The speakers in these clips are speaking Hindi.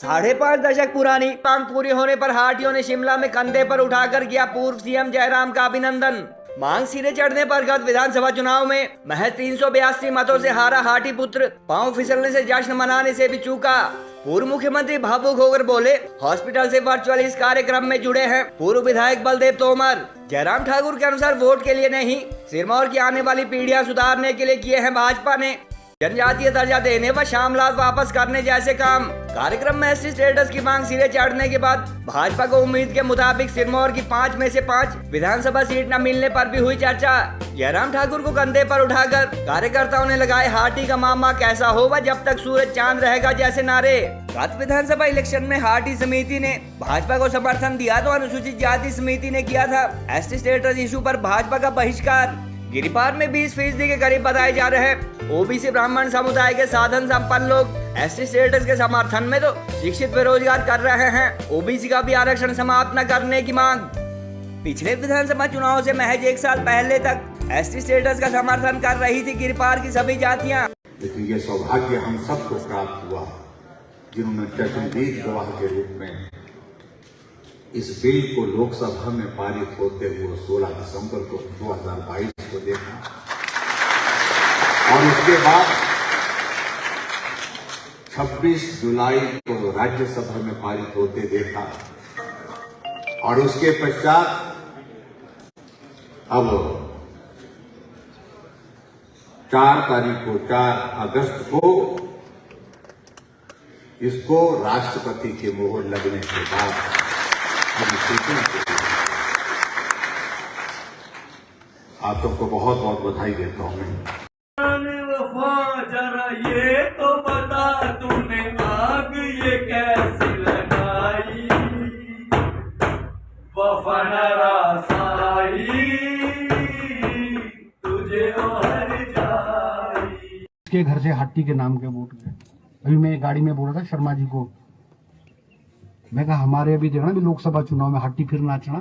5.5 दशक पुरानी मांग पूरी होने पर हाटियों ने शिमला में कंधे पर उठाकर किया पूर्व सीएम जयराम का अभिनंदन। मांग सिरे चढ़ने पर गत विधानसभा चुनाव में महज 382 मतों से हारा हाटी पुत्र पांव फिसलने से जश्न मनाने से भी चूका। पूर्व मुख्यमंत्री भावुक होकर बोले, हॉस्पिटल से वर्चुअल इस कार्यक्रम में जुड़े हैं पूर्व विधायक बलदेव तोमर। जयराम ठाकुर के अनुसार वोट के लिए नहीं, सिरमौर की आने वाली पीढ़ियां सुधारने के लिए किए हैं भाजपा ने जनजातीय दर्जा देने व शामलात वापस करने जैसे काम। कार्यक्रम में एसटी स्टेटस की मांग सिरे चढ़ने के बाद भाजपा को उम्मीद के मुताबिक सिरमौर की 5 में से 5 विधानसभा सीट न मिलने पर भी हुई चर्चा। जयराम ठाकुर को कंधे पर उठाकर कार्यकर्ताओं ने लगाए हाटी का मामा कैसा होगा जब तक सूरज चांद रहेगा जैसे नारे। गत विधानसभा इलेक्शन में हाटी समिति ने भाजपा को समर्थन दिया तो अनुसूचित जाति समिति ने किया था एसटी स्टेटस इशू पर भाजपा का बहिष्कार। गिरिपार में 20% के करीब बताए जा रहे हैं ओबीसी ब्राह्मण समुदाय के साधन संपन्न लोग एसटी स्टेटस के समर्थन में तो शिक्षित बेरोजगार कर रहे हैं ओबीसी का भी आरक्षण समाप्त न करने की मांग। पिछले विधानसभा चुनाव से महज 1 साल पहले तक एसटी स्टेटस का समर्थन कर रही थी गिरिपार की सभी जातियां। लेकिन ये सौभाग्य हम सबको प्राप्त हुआ जिन्होंने चरणदीप गवाह के रूप में इस बिल को लोकसभा में पारित होते हुए 16 दिसंबर को 2022 को देखा और उसके बाद 26 जुलाई को राज्यसभा में पारित होते देखा और उसके पश्चात अब 4 अगस्त को इसको राष्ट्रपति के मोहर लगने के बाद आप सबको बहुत बहुत बधाई देता हूं मैं। जरा ये तो बता तूने आग ये कैसे लगाई, वफा नरासाई तुझे और जाई। के घर से हाटी के नाम के वोट गए। अभी मैं गाड़ी में बोल रहा था शर्मा जी को, मैं कहा हमारे अभी देखना भी लोकसभा चुनाव में हाटी फिर नाचना।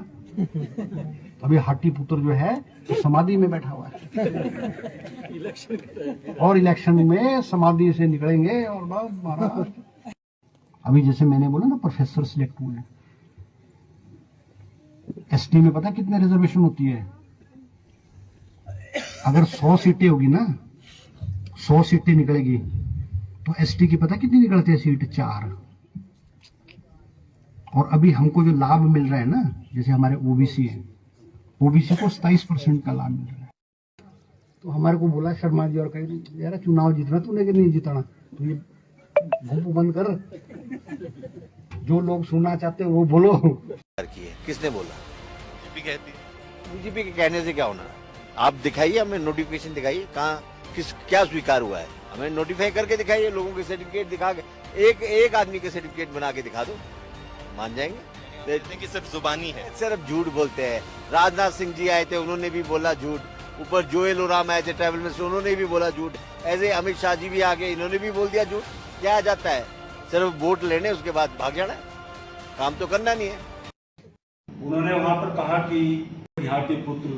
अभी हाटी पुत्र जो है तो समाधि में बैठा हुआ है और इलेक्शन में समाधि से निकलेंगे और महाराज। अभी जैसे मैंने बोला ना प्रोफेसर सिलेक्ट हुए, एसटी में पता कितने रिजर्वेशन होती है? अगर 100 सीटें होगी ना, 100 सीटें निकलेगी तो एसटी की पता कितनी निकलती है सीट? 4। और अभी हमको जो लाभ मिल रहा है ना, जैसे हमारे ओबीसी है, ओबीसी को 27% का लाभ मिल रहा है। तो हमारे को बोला शर्मा जी और कहीं यार चुनाव जीतना तूने कि नहीं जीतना, तो ये घूप बंद कर, जो लोग सुनना चाहते हैं वो बोलो। किसने बोला? बीजेपी के कहने से क्या होना? आप दिखाइए, हमें नोटिफिकेशन दिखाइए, कहाँ क्या स्वीकार हुआ है, हमें नोटिफाई करके दिखाइए, लोगों के सर्टिफिकेट दिखा के, एक आदमी के सर्टिफिकेट बना के दिखा दो, मान जाएंगे। कि सिर्फ जुबानी है, सिर्फ झूठ बोलते हैं। राजनाथ सिंह जी आए थे, उन्होंने भी बोला झूठ। ऊपर जोएल ओराम आए थे ट्रैवल में से, उन्होंने भी बोला झूठ। ऐसे अमित शाह जी भी आ गए, इन्होंने भी बोल दिया झूठ। क्या आ जाता है? सिर्फ वोट लेने, उसके बाद भाग जाना है, काम तो करना नहीं है। उन्होंने वहां पर कहा कि हाटी पुत्र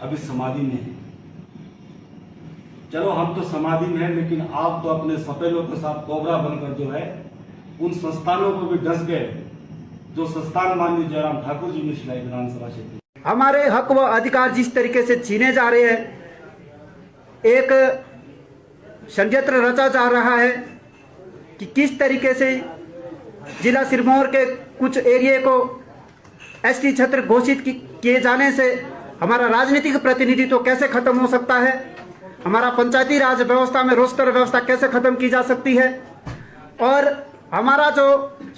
अभी समाधि में है। चलो हम तो समाधि में है, लेकिन आप तो अपने सपेलों के साथ कोबरा बनकर जो है उन संस्थानों को भी डस गए जो संस्थान माननीय जयराम ठाकुर जी ने शिलाई विधानसभा क्षेत्र। हमारे हक व अधिकार जिस तरीके से छीने जा रहे हैं, एक षड्यंत्र रचा जा रहा है कि किस तरीके से जिला सिरमौर के कुछ एरिया को एसटी क्षेत्र घोषित किए जाने से हमारा राजनीतिक प्रतिनिधित्व कैसे खत्म हो सकता है, हमारा पंचायती राज व्यवस्था में रोस्टर व्यवस्था कैसे खत्म की जा सकती है, और हमारा जो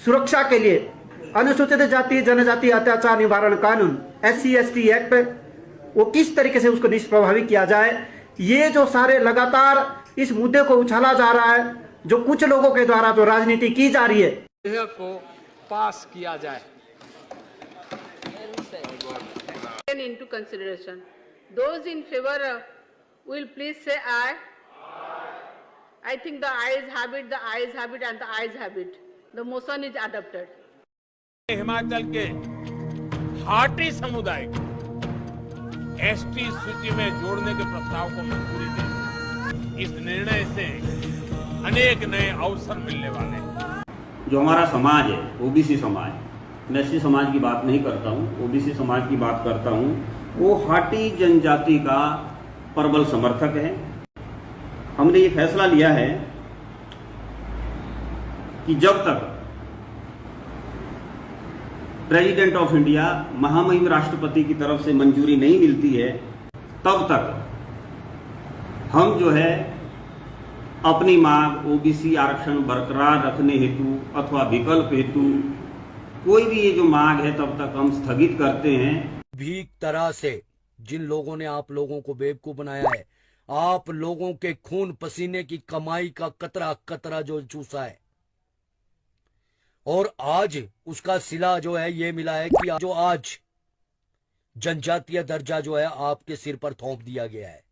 सुरक्षा के लिए अनुसूचित जाति जनजाति अत्याचार निवारण कानून SC/ST एक्ट वो किस तरीके से उसको निष्प्रभावी किया जाए। ये जो सारे लगातार इस मुद्दे को उछाला जा रहा है, जो कुछ लोगों के द्वारा जो राजनीति की जा रही है, को पास किया जाए। Into consideration. Those in favor will please say aye. I think the ayes have it, the ayes have it, and the ayes have it. The motion is adopted. Himachal के हाटी समुदाय को एसटी सूची में जोड़ने के प्रस्ताव को मंजूरी दी। इस निर्णय से अनेक नए अवसर मिलने वाले हैं। जो हमारा समाज है, ओबीसी समाज, मैं एसटी समाज की बात नहीं करता हूँ, ओबीसी समाज की बात करता हूँ, वो हाटी जनजाति का प्रबल समर्थक है। हमने ये फैसला लिया है कि जब तक प्रेसिडेंट ऑफ इंडिया, महामहिम राष्ट्रपति की तरफ से मंजूरी नहीं मिलती है, तब तक हम जो है अपनी मांग ओबीसी आरक्षण बरकरार रखने हेतु अथवा विकल्प हेतु कोई भी ये जो मांग है तब तक हम स्थगित करते हैं। भीख तरह से जिन लोगों ने आप लोगों को बेवकूफ बनाया है, आप लोगों के खून पसीने की कमाई का कतरा कतरा जो चूसा है, और आज उसका सिला जो है ये मिला है कि जो आज जनजातीय दर्जा जो है आपके सिर पर थोप दिया गया है।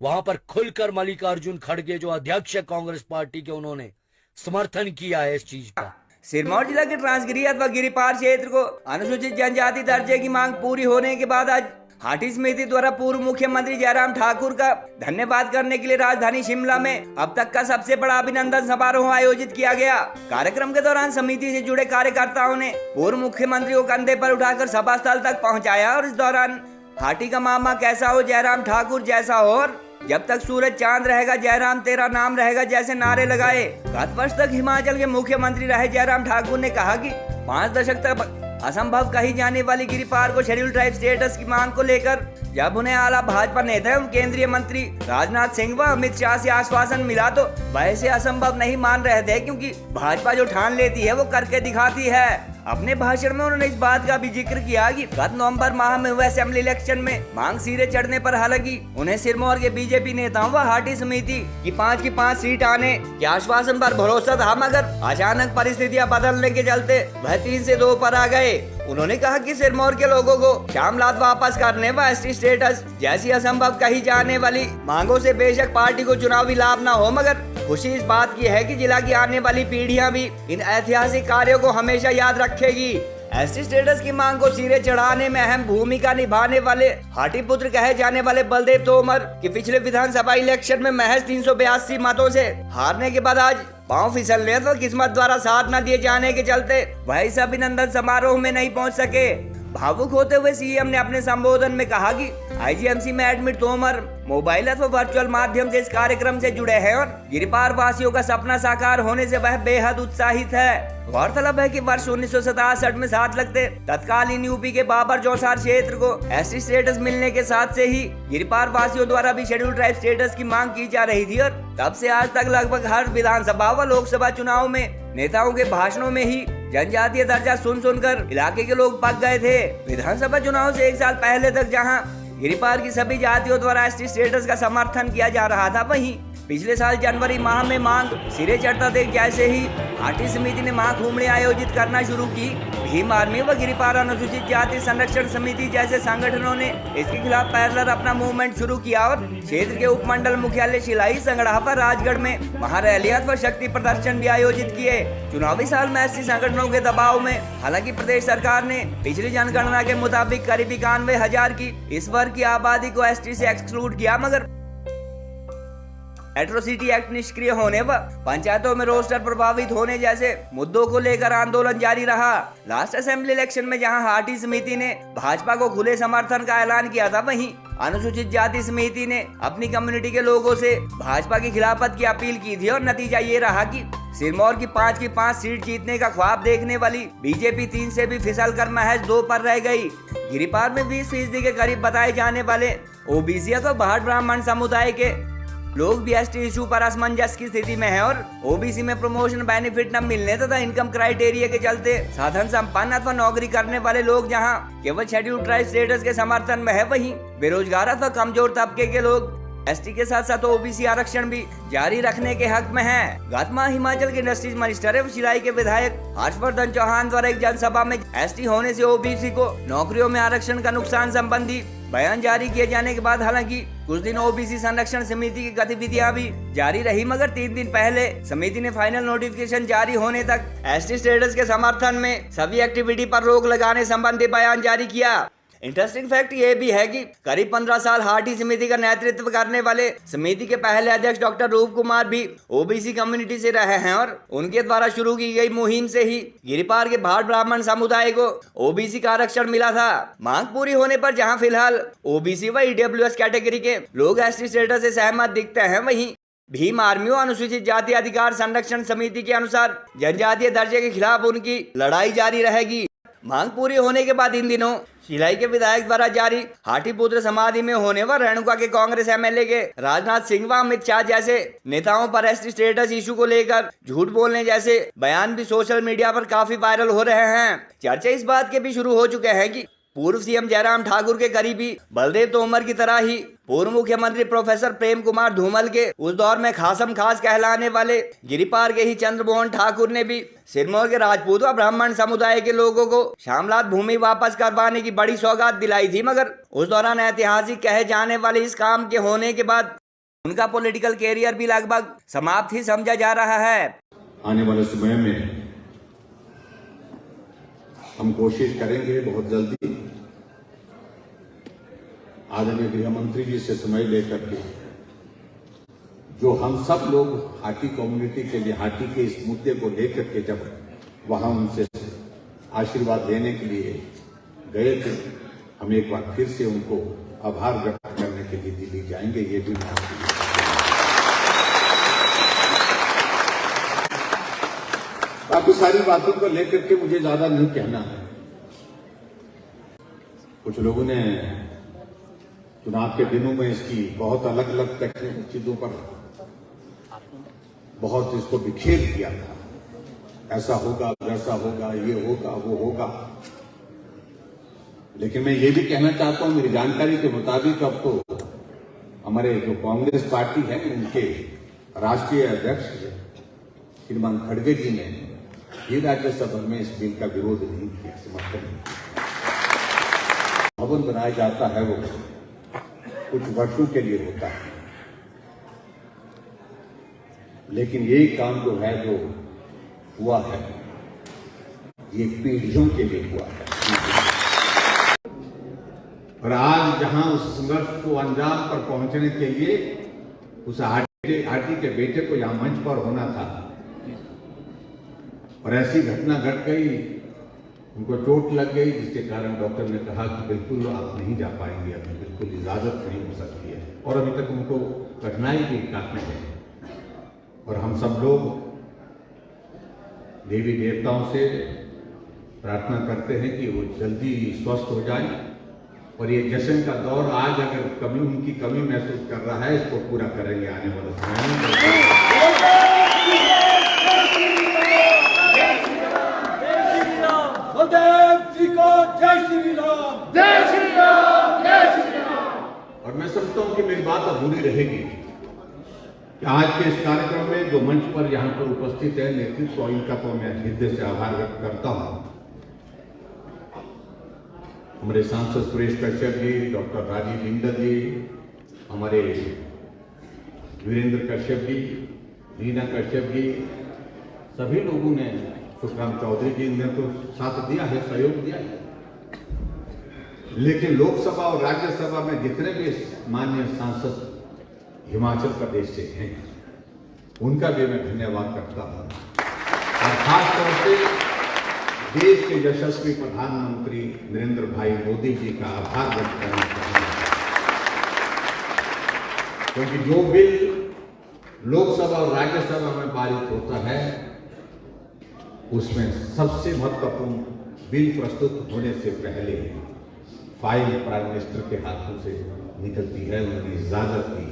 वहां पर खुलकर मल्लिकार्जुन खड़गे जो अध्यक्ष है कांग्रेस पार्टी के, उन्होंने समर्थन किया है इस चीज का। सिरमौर जिला के ट्रांसगिरी अथवा गिरिपार क्षेत्र को अनुसूचित जनजाति दर्जे की मांग पूरी होने के बाद आज हाटी समिति द्वारा पूर्व मुख्यमंत्री जयराम ठाकुर का धन्यवाद करने के लिए राजधानी शिमला में अब तक का सबसे बड़ा अभिनंदन समारोह आयोजित किया गया। कार्यक्रम के दौरान समिति से जुड़े कार्यकर्ताओं ने पूर्व मुख्यमंत्री को कंधे पर उठाकर सभा स्थल तक पहुंचाया और इस दौरान हाटी का मामा कैसा हो जयराम ठाकुर जैसा हो और जब तक सूरज चांद रहेगा जयराम तेरा नाम रहेगा जैसे नारे लगाए। गत वर्ष तक हिमाचल के मुख्यमंत्री रहे जयराम ठाकुर ने कहा कि 5 दशक तक असंभव कही जाने वाली गिरिपार को शेड्यूल ट्राइब स्टेटस की मांग को लेकर जब उन्हें आला भाजपा नेता एवं केंद्रीय मंत्री राजनाथ सिंह व अमित शाह से आश्वासन मिला तो वैसे असंभव नहीं मान रहे थे, क्योंकि भाजपा जो ठान लेती है वो करके दिखाती है। अपने भाषण में उन्होंने इस बात का भी जिक्र किया कि गत नवंबर माह में हुए असेंबली इलेक्शन में मांग सिरे चढ़ने पर हालांकि उन्हें सिरमौर के बीजेपी नेताओं व हाटी समिति की 5 की 5 सीट आने के आश्वासन पर भरोसा था, मगर अचानक परिस्थितियां बदलने के चलते वह 3 से 2 पर आ गए। उन्होंने कहा कि सिरमौर के लोगों को शामलात वापस करने व एसटी स्टेटस जैसी असंभव कही जाने वाली मांगों से बेशक पार्टी को चुनावी लाभ न हो, मगर खुशी इस बात की है कि जिला की आने वाली पीढ़ियां भी इन ऐतिहासिक कार्यों को हमेशा याद रखेगी। एसटी स्टेटस की मांग को सिरे चढ़ाने में अहम भूमिका निभाने वाले हाटी पुत्र कहे जाने वाले बलदेव तोमर के पिछले विधानसभा इलेक्शन में महज 382 मतों से हारने के बाद आज पांव फिसलने तो किस्मत द्वारा साथ न दिए जाने के चलते वह इस अभिनंदन समारोह में नहीं पहुंच सके। भावुक होते हुए सीएम ने अपने संबोधन में कहा कि आईजीएमसी में एडमिट तोमर मोबाइल अथवा वर्चुअल माध्यम से इस कार्यक्रम से जुड़े हैं और गिरिपार वासियों का सपना साकार होने से वह बेहद उत्साहित है। गौरतलब है कि वर्ष 1967 में साथ लगते तत्कालीन यूपी के बाबर जौसार क्षेत्र को एसटी स्टेटस मिलने के साथ से ही गिरिपार वासियों द्वारा भी शेड्यूल ट्राइब स्टेटस की मांग की जा रही थी और तब से आज तक लगभग हर विधानसभा व लोकसभा चुनाव में नेताओं के भाषणों में ही जनजातीय दर्जा सुनकर इलाके के लोग पक गए थे। विधानसभा चुनाव से 1 साल पहले तक जहां गिरिपार की सभी जातियों द्वारा एसटी स्टेटस का समर्थन किया जा रहा था, वहीं पिछले साल जनवरी माह में मांग सिरे चढ़ता देख जैसे ही हाटी समिति ने महाकुंभ आयोजित करना शुरू की, भीम आर्मी व गिरिपार अनुसूचित जाति संरक्षण समिति जैसे संगठनों ने इसके खिलाफ पैरेलल अपना मूवमेंट शुरू किया और क्षेत्र के उपमंडल मुख्यालय शिलाई, संगड़ा व राजगढ़ में महारैलियां व शक्ति प्रदर्शन भी आयोजित किए। चुनावी साल में एसटी संगठनों के दबाव में हालांकि प्रदेश सरकार ने पिछली जनगणना के मुताबिक करीब 91,000 की इस वर्ग की आबादी को एसटी से एक्सक्लूड किया, मगर एट्रोसिटी एक्ट निष्क्रिय होने व पंचायतों में रोस्टर प्रभावित होने जैसे मुद्दों को लेकर आंदोलन जारी रहा। लास्ट असेंबली इलेक्शन में जहां हाटी समिति ने भाजपा को खुले समर्थन का ऐलान किया था, वहीं अनुसूचित जाति समिति ने अपनी कम्युनिटी के लोगों से भाजपा की खिलाफत की अपील की थी और नतीजा ये रहा कि सिरमौर की 5 की 5 सीट जीतने का ख्वाब देखने वाली बीजेपी 3 से भी फिसल कर महज 2 पर रह गई। गिरिपार में 20% के करीब बताए जाने वाले ओबीसी तो भाट ब्राह्मण समुदाय के लोग भी एसटी इशू पर असमंजस की स्थिति में है और ओबीसी में प्रमोशन बेनिफिट न मिलने तथा इनकम क्राइटेरिया के चलते साधन संपन्न अथवा नौकरी करने वाले लोग जहां केवल शेड्यूल ट्राइब स्टेटस के समर्थन में है, वहीं बेरोजगार अथवा कमजोर तबके के लोग एसटी के साथ साथ ओबीसी आरक्षण भी जारी रखने के हक में हैं। गत माह हिमाचल के इंडस्ट्रीज मिनिस्टर एवं शिलाई के विधायक हर्षवर्धन चौहान द्वारा एक जनसभा में एसटी होने से ओबीसी को नौकरियों में आरक्षण का नुकसान संबंधी बयान जारी किए जाने के बाद हालांकि कुछ दिन ओबीसी संरक्षण समिति की गतिविधियां भी जारी रही, मगर 3 दिन पहले समिति ने फाइनल नोटिफिकेशन जारी होने तक एसटी स्टेटस के समर्थन में सभी एक्टिविटी पर रोक लगाने संबंधी बयान जारी किया। इंटरेस्टिंग फैक्ट ये भी है कि करीब 15 साल हाटी समिति का नेतृत्व करने वाले समिति के पहले अध्यक्ष डॉक्टर रूप कुमार भी ओबीसी कम्युनिटी से रहे हैं और उनके द्वारा शुरू की गई मुहिम से ही गिरिपार के भाट ब्राह्मण समुदाय को ओबीसी का आरक्षण मिला था। मांग पूरी होने पर जहां फिलहाल ओबीसी व ईडब्ल्यूएस कैटेगरी के लोग एसटी स्टेटस से सहमत दिखते हैं, वहीं भीम आर्मी और अनुसूचित जाति अधिकार संरक्षण समिति के अनुसार जनजातीय दर्जे के खिलाफ उनकी लड़ाई जारी रहेगी। मांग पूरी होने के बाद इन दिनों शिलाई के विधायक द्वारा जारी हाटी पुत्र समाधि में होने व रेणुका के कांग्रेस एमएलए के राजनाथ सिंह व अमित शाह जैसे नेताओं पर एसटी स्टेटस इशू को लेकर झूठ बोलने जैसे बयान भी सोशल मीडिया पर काफी वायरल हो रहे हैं। चर्चे इस बात के भी शुरू हो चुके हैं कि पूर्व सीएम जयराम ठाकुर के करीबी बलदेव तोमर की तरह ही पूर्व मुख्यमंत्री प्रोफेसर प्रेम कुमार धूमल के उस दौर में खासम खास कहलाने वाले गिरिपार के ही चंद्रमोहन ठाकुर ने भी सिरमौर के राजपूत व ब्राह्मण समुदाय के लोगों को शामलात भूमि वापस करवाने की बड़ी सौगात दिलाई थी, मगर उस दौरान ऐतिहासिक कहे जाने वाले इस काम के होने के बाद उनका पॉलिटिकल कैरियर भी लगभग समाप्त ही समझा जा रहा है। आने वाले समय में हम कोशिश करेंगे बहुत जल्दी आदरणीय गृह मंत्री जी से समय लेकर के जो हम सब लोग हाटी कम्युनिटी के लिए हाटी के इस मुद्दे को लेकर के जब वहां उनसे आशीर्वाद लेने के लिए गए थे, हम एक बार फिर से उनको आभार व्यक्त करने के लिए दिल्ली जाएंगे। ये भी बाकी सारी बातों को लेकर के मुझे ज्यादा नहीं कहना है। कुछ लोगों ने चुनाव के दिनों में इसकी बहुत अलग अलग टेक्निकल चीजों पर बहुत इसको बिखेर दिया था, ऐसा होगा वैसा होगा ये होगा वो होगा। लेकिन मैं ये भी कहना चाहता हूं, मेरी जानकारी के मुताबिक अब तो हमारे जो कांग्रेस पार्टी है उनके राष्ट्रीय अध्यक्ष श्रीमान खड़गे जी ने ही राज्यसभा में इस बिल का विरोध नहीं किया, समर्थन नहीं किया। भवन बनाया जाता है वो कुछ वर्षों के लिए होता है, लेकिन ये काम जो है जो हुआ है ये पीढ़ियों के लिए हुआ है। और आज जहां उस संघर्ष को अंजाम पर पहुंचने के लिए उस हाटी के बेटे को यहां मंच पर होना था और ऐसी घटना घट गई, उनको चोट लग गई, जिसके कारण डॉक्टर ने कहा कि बिल्कुल आप नहीं जा पाएंगे, अभी बिल्कुल इजाजत नहीं हो सकती है। और अभी तक उनको कठिनाई भी काफी है। और हम सब लोग देवी देवताओं से प्रार्थना करते हैं कि वो जल्दी स्वस्थ हो जाए और ये जश्न का दौर आज अगर कभी उनकी कमी महसूस कर रहा है, इसको पूरा करेंगे आने वाले समय में। और मैं समझता हूं कि मेरी बात अधूरी रहेगी कि आज के इस कार्यक्रम में जो मंच पर यहां पर उपस्थित है नेतृत्व, इनका तो मैं हृदय से आभार व्यक्त करता हूं। हमारे सांसद सुरेश कश्यप जी, डॉक्टर राजीव बिंदल जी, हमारे वीरेंद्र कश्यप जी, रीना कश्यप जी, सभी लोगों ने, सुखराम चौधरी जी ने तो साथ दिया है, सहयोग दिया है। लेकिन लोकसभा और राज्यसभा में जितने भी माननीय सांसद हिमाचल प्रदेश से हैं, उनका भी मैं धन्यवाद करता हूं। और खास तौर से देश के यशस्वी प्रधानमंत्री नरेंद्र भाई मोदी जी का आभार व्यक्त करना चाहूंगा, क्योंकि जो बिल लोकसभा और राज्यसभा में पारित होता है उसमें सबसे महत्वपूर्ण बिल प्रस्तुत होने से पहले फाइल प्राइम मिनिस्टर के हाथों से निकलती है, उन्होंने इजाजत दी।